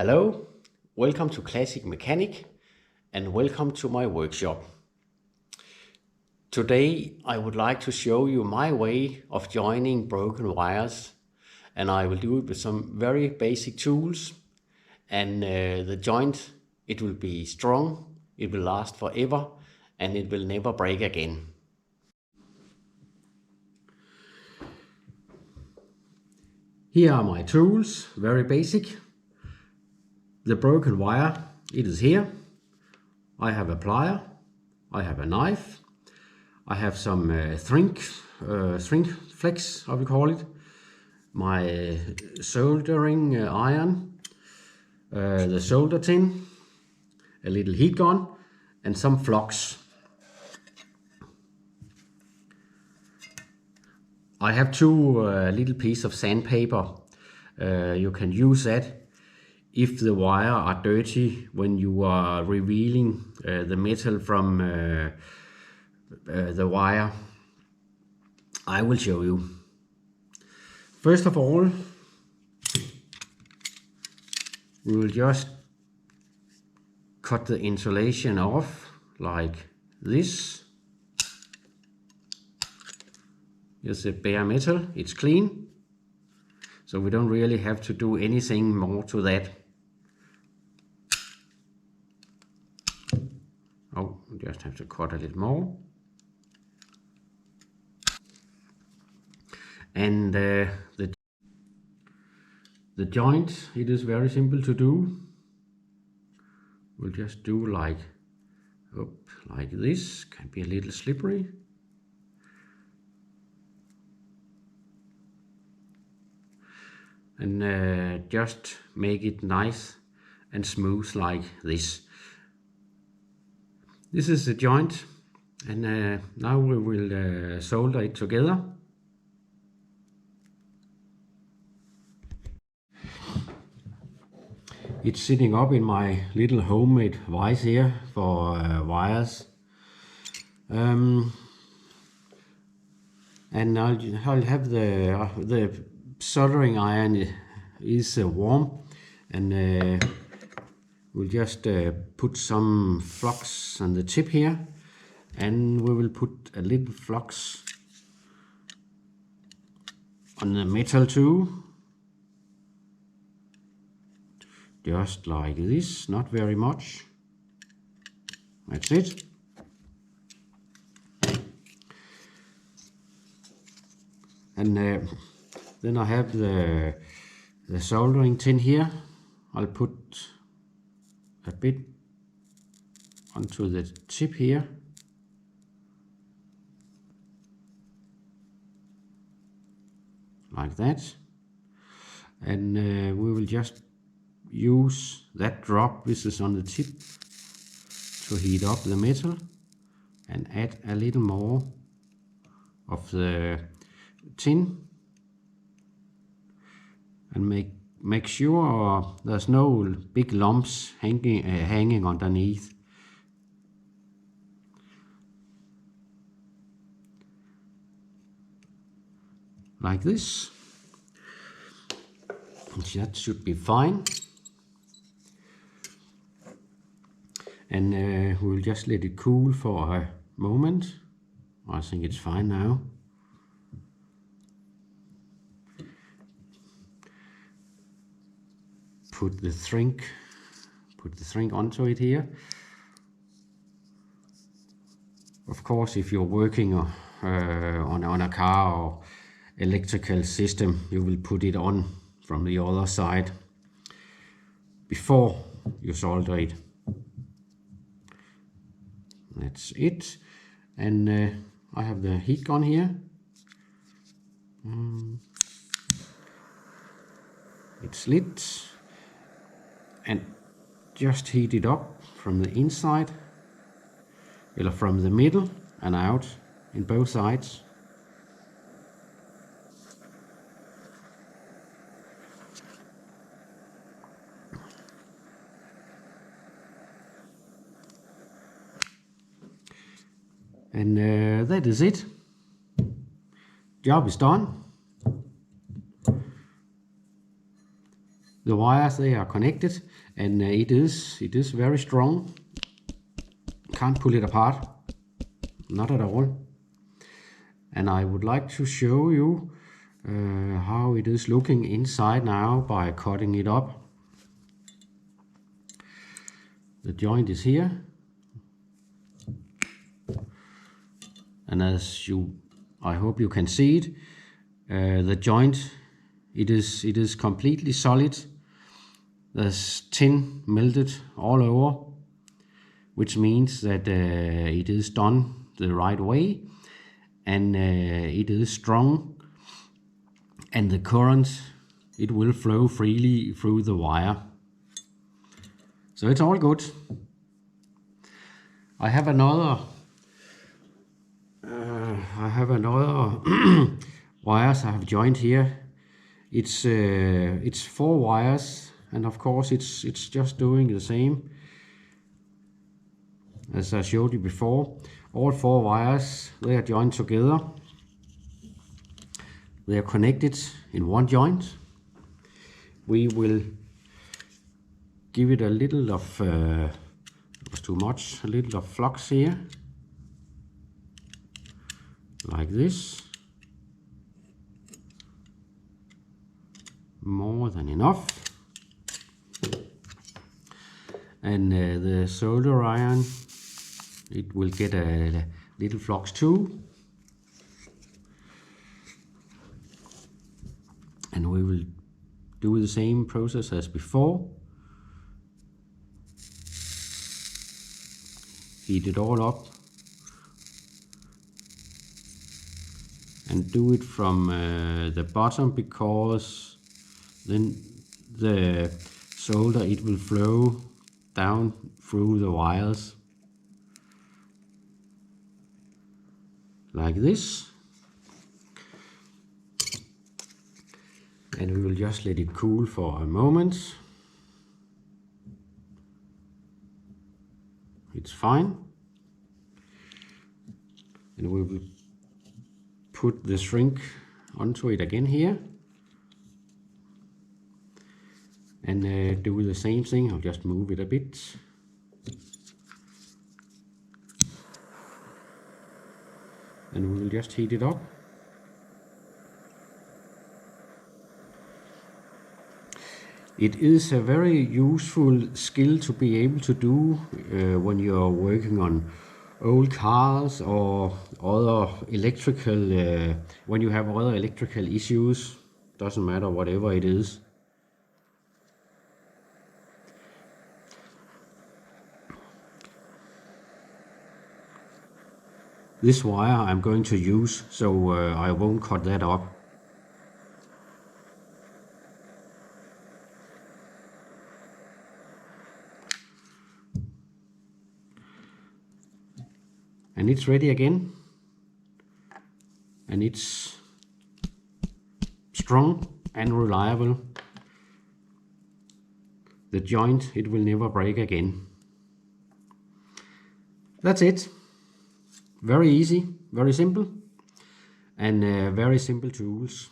Hello, welcome to Classic Mechanic and welcome to my workshop. Today I would like to show you my way of joining broken wires, and I will do it with some very basic tools, and the joint, it will be strong, it will last forever, and it will never break again. Here are my tools, very basic. The broken wire, it is here. I have a plier, I have a knife, I have some shrink flex, how we call it, my soldering iron, the solder tin, a little heat gun, and some flux. I have two little pieces of sandpaper. You can use that if the wire are dirty when you are revealing the metal from the wire. I will show you. First of all, we will just cut the insulation off like this. Here's the bare metal, it's clean, so we don't really have to do anything more to that. Oh, we just have to cut a little more. And the joint, it is very simple to do. We'll just do like this, can be a little slippery. And just make it nice and smooth like this. This is the joint, and now we will solder it together. It's sitting up in my little homemade vise here for wires. And I'll have the soldering iron is warm, and we'll just put some flux on the tip here, and we will put a little flux on the metal too. Just like this, not very much. That's it. And then I have the soldering tin here. I'll put a bit onto the tip here. Like that. And we will just use that drop, this is on the tip, to heat up the metal, and add a little more of the tin, and make sure there's no big lumps hanging underneath. Like this. That should be fine. And we'll just let it cool for a moment. I think it's fine now. Put the shrink onto it here. Of course, if you're working on a car or electrical system, you will put it on from the other side before you solder it. That's it. And I have the heat gun here. It's lit, and just heat it up from the inside, or from the middle and out in both sides. And that is it. Job is done. The wires, they are connected, and it is very strong. Can't pull it apart, not at all. And I would like to show you how it is looking inside now by cutting it up. The joint is here, and I hope you can see it. The joint, it is completely solid. There's tin melted all over, which means that it is done the right way, and it is strong, and the current, it will flow freely through the wire. So it's all good. I have another wires I have joined here. It's 4 wires, and of course it's just doing the same as I showed you before. All 4 wires, they are joined together. They are connected in one joint. We will give it a little of, it was too much, a little of flux here, like this. More than enough. And the solder iron, it will get a little flux too. And we will do the same process as before. Heat it all up and do it from the bottom, because then the solder, it will flow down through the wires like this. And we will just let it cool for a moment. It's fine. And we will put the shrink onto it again here. And do the same thing. I'll just move it a bit. And we will just heat it up. It is a very useful skill to be able to do when you're working on old cars or other electrical, when you have other electrical issues. Doesn't matter, whatever it is. This wire I'm going to use, so I won't cut that up. And it's ready again, and it's strong and reliable. The joint, it will never break again. That's it. Very easy, very simple, and very simple tools.